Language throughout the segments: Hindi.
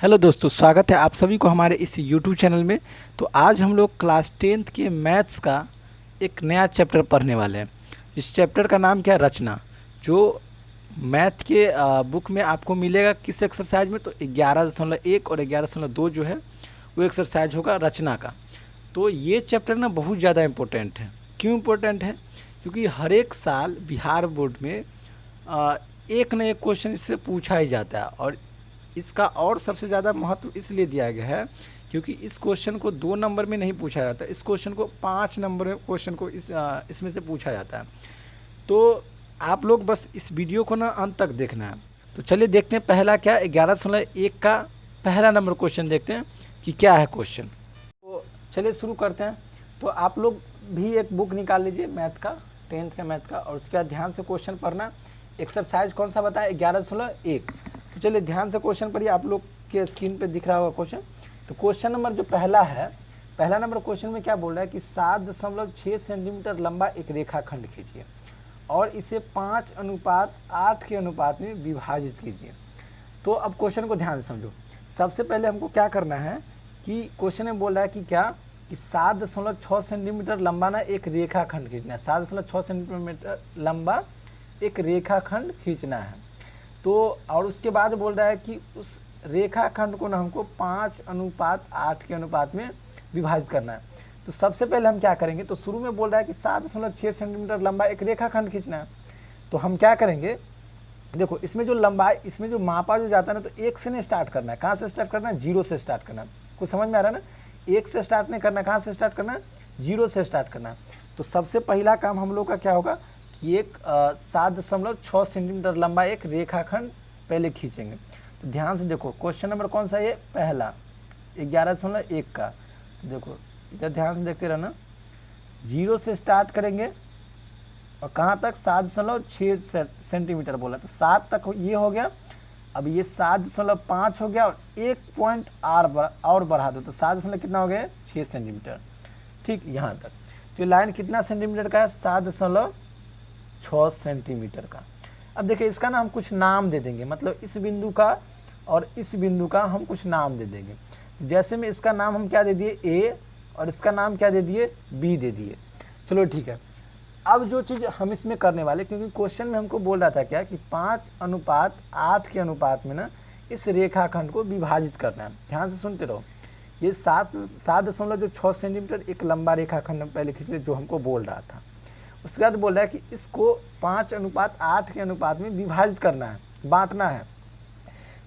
हेलो दोस्तों, स्वागत है आप सभी को हमारे इस यूट्यूब चैनल में। तो आज हम लोग क्लास 10th के मैथ्स का एक नया चैप्टर पढ़ने वाले हैं। इस चैप्टर का नाम क्या है? रचना। जो मैथ के बुक में आपको मिलेगा किस एक्सरसाइज में, तो 11.1 और 11.2 जो है वो एक्सरसाइज होगा रचना का। तो ये चैप्टर ना बहुत ज़्यादा इम्पोर्टेंट है। क्यों इम्पोर्टेंट है? क्योंकि हर एक साल बिहार बोर्ड में एक न एक क्वेश्चन इससे पूछा ही जाता है। और इसका और सबसे ज़्यादा महत्व इसलिए दिया गया है क्योंकि इस क्वेश्चन को 2 नंबर में नहीं पूछा जाता, इस क्वेश्चन को 5 नंबर में क्वेश्चन को इसमें से पूछा जाता है। तो आप लोग बस इस वीडियो को ना अंत तक देखना है। तो चलिए देखते हैं पहला क्या 11.1 का पहला नंबर क्वेश्चन देखते हैं कि क्या है क्वेश्चन। तो चलिए शुरू करते हैं। तो आप लोग भी एक बुक निकाल लीजिए मैथ का, 10th का मैथ का, और उसके बाद ध्यान से क्वेश्चन पढ़ना। एक्सरसाइज कौन सा बताया? 11.1। तो चलिए ध्यान से क्वेश्चन पढ़िए। आप लोग के स्क्रीन पे दिख रहा होगा क्वेश्चन। तो क्वेश्चन नंबर जो पहला है, पहला नंबर क्वेश्चन में क्या बोल रहा है कि 7.6 सेंटीमीटर लंबा एक रेखाखंड खींचिए और इसे 5:8 के अनुपात में विभाजित कीजिए। तो अब क्वेश्चन को ध्यान से समझो। सबसे पहले हमको क्या करना है कि क्वेश्चन में बोल रहा है कि क्या कि 7.6 सेंटीमीटर लंबा ना एक रेखाखंड खींचना है। 7.6 सेंटीमीटर लंबा एक रेखाखंड खींचना है। तो और उसके बाद बोल रहा है कि उस रेखाखंड को ना हमको 5:8 के अनुपात में विभाजित करना है। तो सबसे पहले हम क्या करेंगे, तो शुरू में बोल रहा है कि 7.6 सेंटीमीटर लंबा एक रेखाखंड खींचना है। तो हम क्या करेंगे, देखो इसमें जो लंबाई, इसमें जो मापा जो जाता है ना, तो 1 से नहीं स्टार्ट करना है। कहाँ से स्टार्ट करना है? 0 से स्टार्ट करना है। कुछ समझ में आ रहा है ना? 1 से स्टार्ट नहीं करना, कहाँ से स्टार्ट करना है? 0 से स्टार्ट करना है। तो सबसे पहला काम हम लोग का क्या होगा कि एक 7.6 सेंटीमीटर लंबा एक रेखाखंड पहले खींचेंगे। तो ध्यान से देखो क्वेश्चन नंबर कौन सा है? ये पहला 11.1 का। तो देखो इधर ध्यान से देखते रहना। 0 से स्टार्ट करेंगे और कहाँ तक? 7.6 सेंटीमीटर बोला, तो 7 तक ये हो गया। अब ये 7.5 हो गया और 1 पॉइंट और बढ़ा दो, तो 7 कितना हो गया? 6 सेंटीमीटर। ठीक, यहाँ तक। तो लाइन कितना सेंटीमीटर का है? 7.6 सेंटीमीटर का। अब देखिए इसका ना हम कुछ नाम दे देंगे, मतलब इस बिंदु का और इस बिंदु का हम कुछ नाम दे देंगे। जैसे में इसका नाम हम क्या दे दिए? ए, और इसका नाम क्या दे दिए? बी दे दिए। चलो ठीक है। अब जो चीज़ हम इसमें करने वाले, क्योंकि क्वेश्चन में हमको बोल रहा था क्या कि 5:8 के अनुपात में ना इस रेखाखंड को विभाजित करना है। ध्यान से सुनते रहो। ये 7.6 सेंटीमीटर एक लंबा रेखाखंड पहले खींच ले, जो हमको बोल रहा था। उसके बाद बोल रहा है कि इसको 5:8 के अनुपात में विभाजित करना है, बांटना है।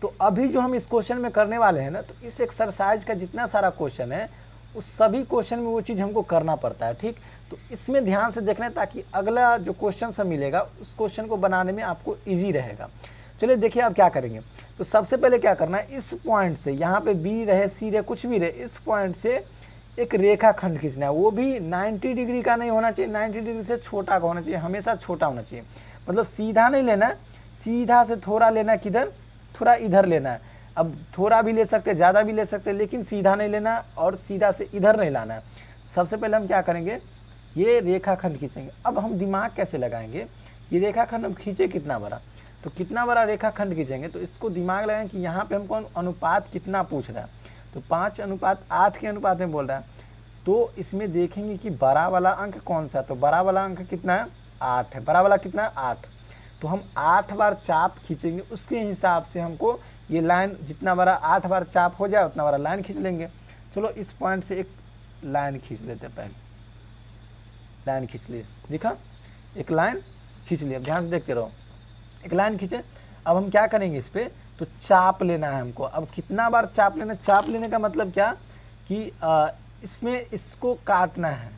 तो अभी जो हम इस क्वेश्चन में करने वाले हैं ना, तो इस एक्सरसाइज का जितना सारा क्वेश्चन है उस सभी क्वेश्चन में वो चीज़ हमको करना पड़ता है। ठीक, तो इसमें ध्यान से देखना है ताकि अगला जो क्वेश्चन सब मिलेगा उस क्वेश्चन को बनाने में आपको ईजी रहेगा। चलिए देखिए आप क्या करेंगे। तो सबसे पहले क्या करना है, इस पॉइंट से, यहाँ पे बी रहे सी रहे कुछ भी रहे, इस पॉइंट से एक रेखाखंड खींचना है। वो भी 90 डिग्री का नहीं होना चाहिए, 90 डिग्री से छोटा का होना चाहिए, हमेशा छोटा होना चाहिए। मतलब सीधा नहीं लेना, सीधा से थोड़ा लेना, किधर? थोड़ा इधर लेना है। अब थोड़ा भी ले सकते, ज़्यादा भी ले सकते, लेकिन सीधा नहीं लेना और सीधा से इधर नहीं लाना है। सबसे पहले हम क्या करेंगे, ये रेखाखंड खींचेंगे। अब हम दिमाग कैसे लगाएंगे, ये रेखाखंड हम खींचे कितना बड़ा, तो कितना बड़ा रेखाखंड खींचेंगे, तो इसको दिमाग लगाएं कि यहाँ पे हमको अनुपात कितना पूछ रहा है। तो 5:8 के अनुपात में बोल रहा है। तो इसमें देखेंगे कि बड़ा वाला अंक कौन सा है, तो बड़ा वाला अंक कितना है? 8 है। बड़ा वाला कितना है? 8। तो हम 8 बार चाप खींचेंगे, उसके हिसाब से हमको ये लाइन जितना बड़ा 8 बार चाप हो जाए उतना बड़ा लाइन खींच लेंगे। चलो इस पॉइंट से एक लाइन खींच लेते हैं। पहले लाइन खींच लिए, दिखा? एक लाइन खींच लिया। ध्यान से देखते रहो। एक लाइन खींचे। अब हम क्या करेंगे, इस पर तो चाप लेना है हमको। अब कितना बार चाप लेना? चाप लेने का मतलब क्या कि इसमें इसको काटना है।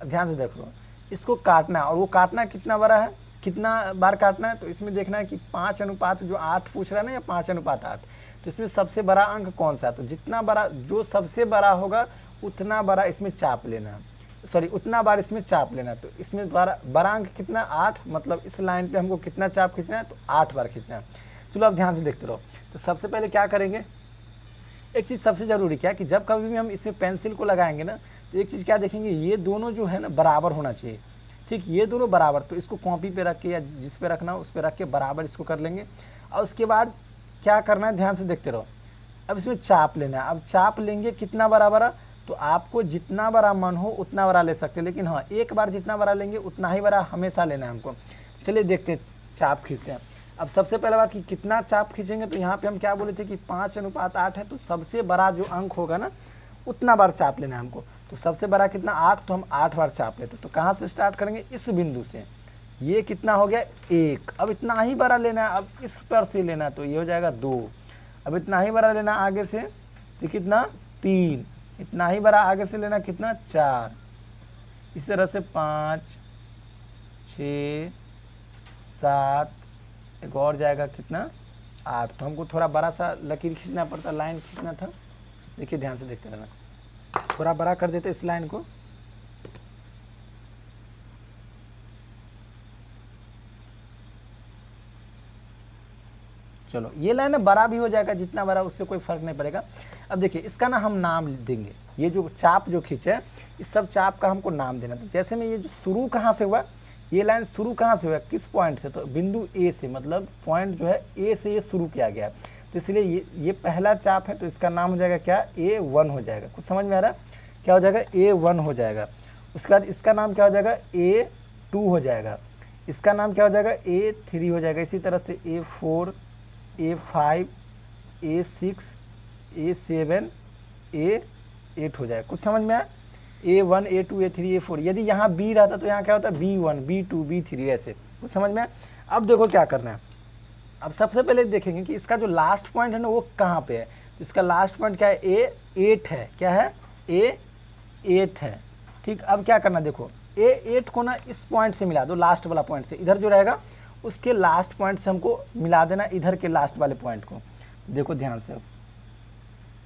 ध्यान से देखो, इसको काटना है, और वो काटना कितना बड़ा है, कितना बार काटना है। तो इसमें देखना है कि 5:8 जो 8 पूछ रहा है ना, या 5:8, तो इसमें सबसे बड़ा अंक कौन सा है। तो जितना बड़ा, जो सबसे बड़ा होगा उतना बड़ा इसमें चाप लेना है, सॉरी उतना बार इसमें चाप लेना है। तो इसमें बड़ा अंक कितना? 8। मतलब इस लाइन पे हमको कितना चाप खींचना है? तो 8 बार खींचना है। चलो अब ध्यान से देखते रहो। तो सबसे पहले क्या करेंगे, एक चीज़ सबसे ज़रूरी क्या कि जब कभी भी हम इसमें पेंसिल को लगाएंगे ना, तो एक चीज़ क्या देखेंगे, ये दोनों जो है ना बराबर होना चाहिए। ठीक, ये दोनों बराबर। तो इसको कॉपी पे रख के या जिस पे रखना हो उस पे रख के बराबर इसको कर लेंगे। और उसके बाद क्या करना है, ध्यान से देखते रहो। अब इसमें चाप लेना है। अब चाप लेंगे कितना बड़ा बड़ा, तो आपको जितना बड़ा मन हो उतना बड़ा ले सकते हैं, लेकिन हाँ एक बार जितना बड़ा लेंगे उतना ही बड़ा हमेशा लेना है हमको। चलिए देखते हैं, चाप खींचते हैं। अब सबसे पहले बात कि कितना चाप खींचेंगे, तो यहाँ पे हम क्या बोले थे कि 5:8 है, तो सबसे बड़ा जो अंक होगा ना उतना बार चाप लेना है हमको। तो सबसे बड़ा कितना 8, तो हम 8 बार चाप लेते हैं। तो कहाँ से स्टार्ट करेंगे, इस बिंदु से। ये कितना हो गया 1, अब इतना ही बड़ा लेना है, अब इस पर से लेना है, तो ये हो जाएगा 2। अब इतना ही बड़ा लेना आगे से, तो कितना 3, इतना ही बड़ा आगे से लेना कितना 4, इस तरह से 5, 6, 7, एक और जाएगा कितना 8। तो हमको थोड़ा बड़ा सा लकीर खींचना पड़ता, लाइन खींचना था। देखिए ध्यान से देखते रहना, थोड़ा बड़ा कर देते इस लाइन को। चलो ये लाइन बड़ा भी हो जाएगा, जितना बड़ा उससे कोई फर्क नहीं पड़ेगा। अब देखिए इसका ना हम नाम देंगे, ये जो चाप जो खींचे इस सब चाप का हमको नाम देना। तो जैसे में ये जो शुरू कहाँ से हुआ, ये लाइन शुरू कहाँ से हुआ, किस पॉइंट से, तो बिंदु ए से, मतलब पॉइंट जो है ए से ये शुरू किया गया है। तो इसलिए ये पहला चाप है, तो इसका नाम हो जाएगा क्या, A1 हो जाएगा। कुछ समझ में आ रहा है, क्या हो जाएगा A1 हो जाएगा। उसके बाद इसका नाम क्या हो जाएगा A2 हो जाएगा। इसका नाम क्या हो जाएगा A3 हो जाएगा। इसी तरह से A4, A5, A6, A7, A8 हो जाएगा। कुछ समझ में आया, A1, A2, A3, A4। यदि यहाँ B रहता तो यहाँ क्या होता है B1, B2, B3 ऐसे। कुछ समझ में आया। अब देखो क्या करना है, अब सबसे पहले देखेंगे कि इसका जो लास्ट पॉइंट है ना वो कहाँ पे है। तो इसका लास्ट पॉइंट क्या है, A8 है। क्या है, A8 है। ठीक, अब क्या करना, देखो A8 को ना इस पॉइंट से मिला दो, लास्ट वाला पॉइंट से। इधर जो रहेगा उसके लास्ट पॉइंट से हमको मिला देना इधर के लास्ट वाले पॉइंट को। देखो ध्यान से, अब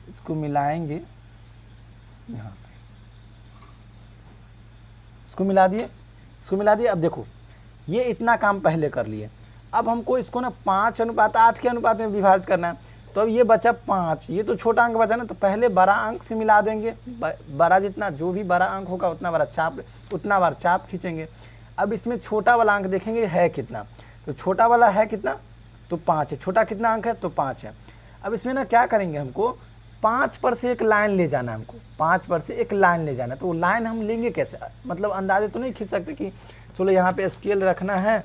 इसको मिलाएंगे, यहाँ पे इसको मिला दिए, इसको मिला दिए। अब देखो ये इतना काम पहले कर लिए। अब हमको इसको ना 5:8 के अनुपात में विभाजित करना है। तो अब ये बचा 5, ये तो छोटा अंक बचा ना, तो पहले बड़ा अंक से मिला देंगे। बड़ा जितना जो भी बड़ा अंक होगा उतना बड़ा चाप, उतना बार चाप खींचेंगे। अब इसमें छोटा वाला अंक देखेंगे है कितना, तो छोटा वाला है कितना, तो 5 है। छोटा कितना अंक है, तो 5 है। अब इसमें ना क्या करेंगे, हमको 5 पर से एक लाइन ले जाना है, हमको 5 पर से एक लाइन ले जाना है। तो वो लाइन हम लेंगे कैसे, मतलब अंदाजे तो नहीं खींच सकते कि चलो यहाँ पे स्केल रखना है,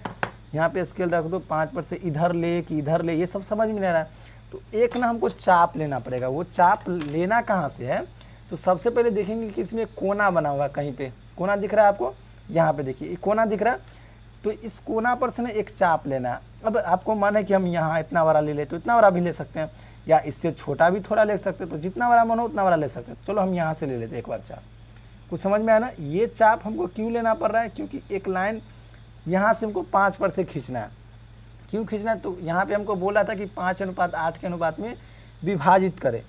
यहाँ पे स्केल रख दो, 5 पर से इधर ले कि इधर ले, ये सब समझ में नहीं आ रहा है। तो एक ना हमको चाप लेना पड़ेगा। वो चाप लेना कहाँ से है, तो सबसे पहले देखेंगे कि इसमें कोना बना हुआ है, कहीं पे कोना दिख रहा है आपको, यहाँ पे देखिए कोना दिख रहा है। तो इस कोना पर से ना एक चाप लेना है। अब आपको मन है कि हम यहाँ इतना बड़ा ले ले, तो इतना बड़ा भी ले सकते हैं, या इससे छोटा भी थोड़ा ले सकते हैं। तो जितना बड़ा मन हो उतना बड़ा ले सकते हैं। चलो हम यहाँ से ले लेते हैं एक बार चाप। कुछ समझ में आया ना, ये चाप हमको क्यों लेना पड़ रहा है, क्योंकि एक लाइन यहाँ से हमको 5 पर से खींचना है। क्यों खींचना है, तो यहाँ पे हमको बोला था कि 5:8 के अनुपात में विभाजित करें।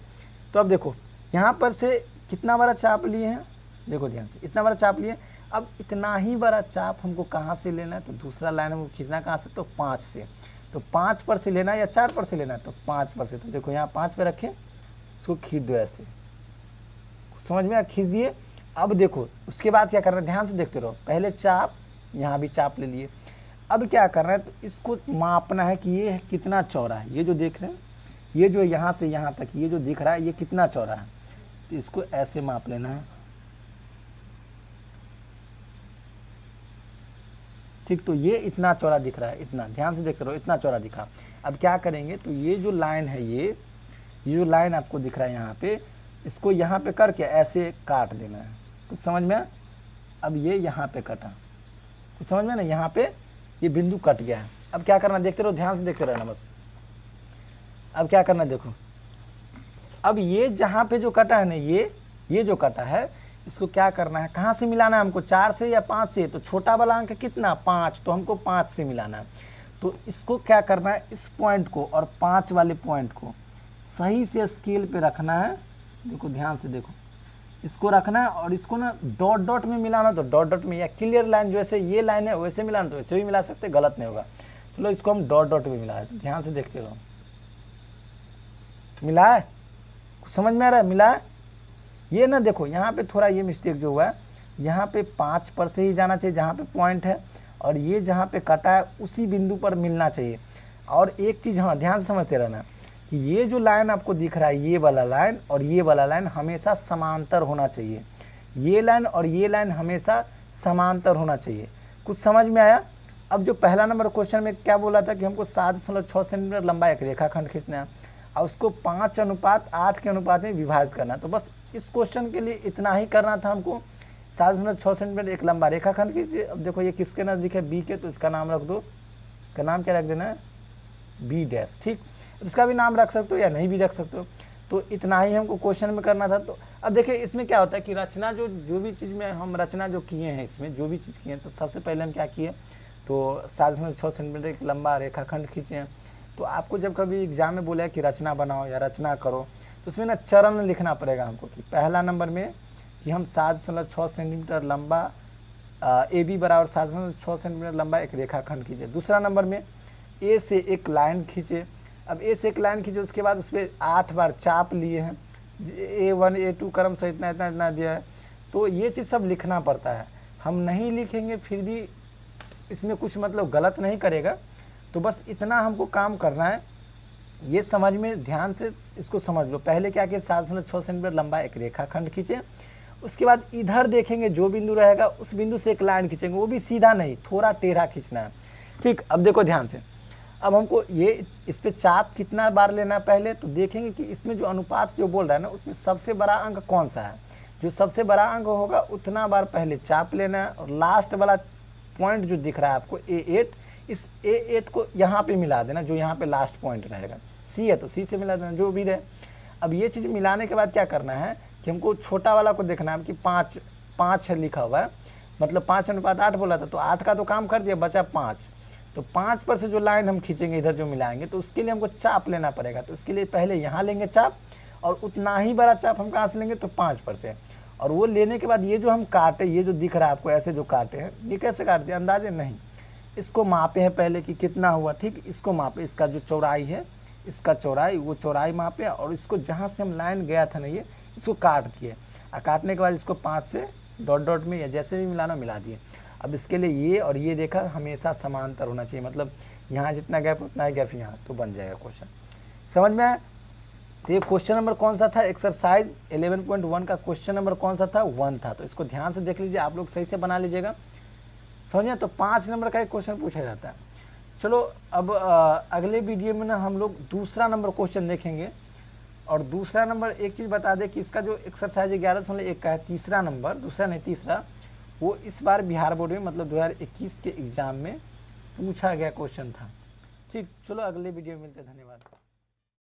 तो अब देखो यहाँ पर से कितना बड़ा चाप लिए हैं, देखो ध्यान से, इतना बड़ा चाप लिए। अब इतना ही बड़ा चाप हमको कहाँ से लेना है, तो दूसरा लाइन हमको खींचना कहाँ से, तो 5 से। तो 5 पर से लेना है या 4 पर से लेना है, तो 5 पर से। तो देखो यहाँ 5 पे रखें, इसको खींच दो ऐसे, समझ में, खींच दिए। अब देखो उसके बाद क्या करना है, ध्यान से देखते रहो। पहले चाप, यहाँ भी चाप ले लिए। अब क्या करना है, तो इसको मापना है कि ये कितना चौड़ा है। ये जो देख रहे हैं, ये जो यहाँ से यहाँ तक ये जो दिख रहा है, ये कितना चौड़ा है, तो इसको ऐसे माप लेना है। ठीक, तो ये इतना चौड़ा दिख रहा है, इतना, ध्यान से देखते रहो, इतना चौड़ा दिखा। अब क्या करेंगे, तो ये जो लाइन है, ये जो लाइन आपको दिख रहा है यहाँ पे, इसको यहाँ पे करके ऐसे काट देना है। कुछ समझ में? अब ये यहाँ पे कटा, कुछ समझ में ना, यहाँ पे ये बिंदु कट गया है। अब क्या करना, देखते रहो, ध्यान से देखते रहना बस। अब क्या करना, देखो, अब ये जहाँ पे जो कटा है ना, ये जो कटा है, इसको क्या करना है, कहाँ से मिलाना है हमको, 4 से या 5 से। तो छोटा वाला अंक कितना, 5, तो हमको 5 से मिलाना है। तो इसको क्या करना है, इस पॉइंट को और 5 वाले पॉइंट को सही से स्केल पे रखना है। देखो ध्यान से देखो, इसको रखना है और इसको ना डॉट डॉट में मिलाना, तो डॉट डॉट में, या क्लियर लाइन जैसे ये लाइन है वैसे मिलाना, तो वैसे भी मिला सकते, गलत नहीं होगा। चलो इसको हम डॉट डॉट में मिला देते, ध्यान से देखते रहो। मिला है, समझ में आ रहा है, मिला है। ये ना देखो यहाँ पे थोड़ा ये मिस्टेक जो हुआ है, यहाँ पे 5 पर से ही जाना चाहिए जहाँ पे पॉइंट है, और ये जहाँ पे कटा है उसी बिंदु पर मिलना चाहिए। और एक चीज़ हाँ ध्यान से समझते रहना, कि ये जो लाइन आपको दिख रहा है, ये वाला लाइन और ये वाला लाइन हमेशा समांतर होना चाहिए। ये लाइन और ये लाइन हमेशा समांतर होना चाहिए। कुछ समझ में आया? अब जो पहला नंबर क्वेश्चन में क्या बोला था कि हमको 7.6 सेंटीमीटर लंबा एक रेखाखंड खींचना है और उसको 5:8 के अनुपात में विभाजित करना है। तो बस इस क्वेश्चन के लिए इतना ही करना था हमको। 7.6 सेंटीमीटर एक लंबा रेखाखंड कीजिए। अब देखो ये किसके नज़दीक है, बी के, तो इसका नाम रख दो। इसका नाम क्या रख देना है, बी डैश। ठीक, इसका भी नाम रख सकते हो या नहीं भी रख सकते हो। तो इतना ही हमको क्वेश्चन में करना था। तो अब देखिए इसमें क्या होता है कि रचना जो भी चीज़ में हम रचना जो किए हैं, इसमें जो भी चीज़ किए हैं, तो सबसे पहले हम क्या किए, तो 7.6 सेंटीमीटर एक लंबा रेखाखंड खींचे हैं। तो आपको जब कभी एग्जाम में बोला है कि रचना बनाओ या रचना करो, तो उसमें ना चरण लिखना पड़ेगा हमको कि पहला नंबर में कि हम 7.6 सेंटीमीटर लंबा ए बी बराबर 7.6 सेंटीमीटर लंबा एक रेखाखंड खींचे। दूसरा नंबर में ए से एक लाइन खींचे। अब ए से एक लाइन खींचे, उसके बाद उस पर 8 बार चाप लिए हैं, A1 A2 क्रम से इतना इतना इतना दिया है। तो ये चीज़ सब लिखना पड़ता है। हम नहीं लिखेंगे फिर भी इसमें कुछ मतलब गलत नहीं करेगा। तो बस इतना हमको काम करना है। ये समझ में ध्यान से इसको समझ लो। पहले क्या किया, 7.6 सेंटीमीटर लंबा एक रेखाखंड खींचे। उसके बाद इधर देखेंगे जो बिंदु रहेगा उस बिंदु से एक लाइन खींचेंगे, वो भी सीधा नहीं, थोड़ा टेढ़ा खींचना है। ठीक, अब देखो ध्यान से। अब हमको ये इस पे चाप कितना बार लेना है पहले, तो देखेंगे कि इसमें जो अनुपात जो बोल रहा है ना, उसमें सबसे बड़ा अंक कौन सा है। जो सबसे बड़ा अंक होगा उतना बार पहले चाप लेना है। और लास्ट वाला पॉइंट जो दिख रहा है आपको A8, इस A8 को यहाँ पे मिला देना, जो यहाँ पे लास्ट पॉइंट रहेगा। C है तो C से मिला देना, जो भी रहे। अब ये चीज़ मिलाने के बाद क्या करना है कि हमको छोटा वाला को देखना है कि 5 है लिखा हुआ है, मतलब 5:8 बोला था, तो 8 का तो काम कर दिया, बचा 5। तो 5 पर से जो लाइन हम खींचेंगे इधर जो मिलाएंगे, तो उसके लिए हमको चाप लेना पड़ेगा। तो उसके लिए पहले यहाँ लेंगे चाप, और उतना ही बड़ा चाप हम कहाँ से लेंगे, तो 5 पर से। और वो लेने के बाद ये जो हम काटे, ये जो दिख रहा है आपको ऐसे जो काटे हैं, ये कैसे काट दिया, अंदाजे नहीं, इसको मापे हैं पहले कि कितना हुआ। ठीक, इसको मापे, इसका जो चौड़ाई है, इसका चौड़ाई, वो चौड़ाई मापे, और इसको जहाँ से हम लाइन गया था ना, ये इसको काट दिए। और काटने के बाद इसको 5 से डॉट डॉट में या जैसे भी मिलाना मिला दिए। अब इसके लिए ये और ये रेखा हमेशा समांतर होना चाहिए, मतलब यहाँ जितना गैप उतना ही गैप यहाँ, तो बन जाएगा क्वेश्चन। समझ में आया? तो ये क्वेश्चन नंबर कौन सा था, एक्सरसाइज 11.1 का क्वेश्चन नंबर कौन सा था, 1 था। तो इसको ध्यान से देख लीजिए, आप लोग सही से बना लीजिएगा। समझिए, तो 5 नंबर का एक क्वेश्चन पूछा जाता है। चलो अब अगले वीडियो में ना हम लोग दूसरा नंबर क्वेश्चन देखेंगे। और दूसरा नंबर एक चीज़ बता दें कि इसका जो एक्सरसाइज 11.1 का है, तीसरा नंबर, दूसरा नहीं तीसरा, वो इस बार बिहार बोर्ड में मतलब 2021 के एग्ज़ाम में पूछा गया क्वेश्चन था। ठीक, चलो अगले वीडियो में मिलते हैं, धन्यवाद।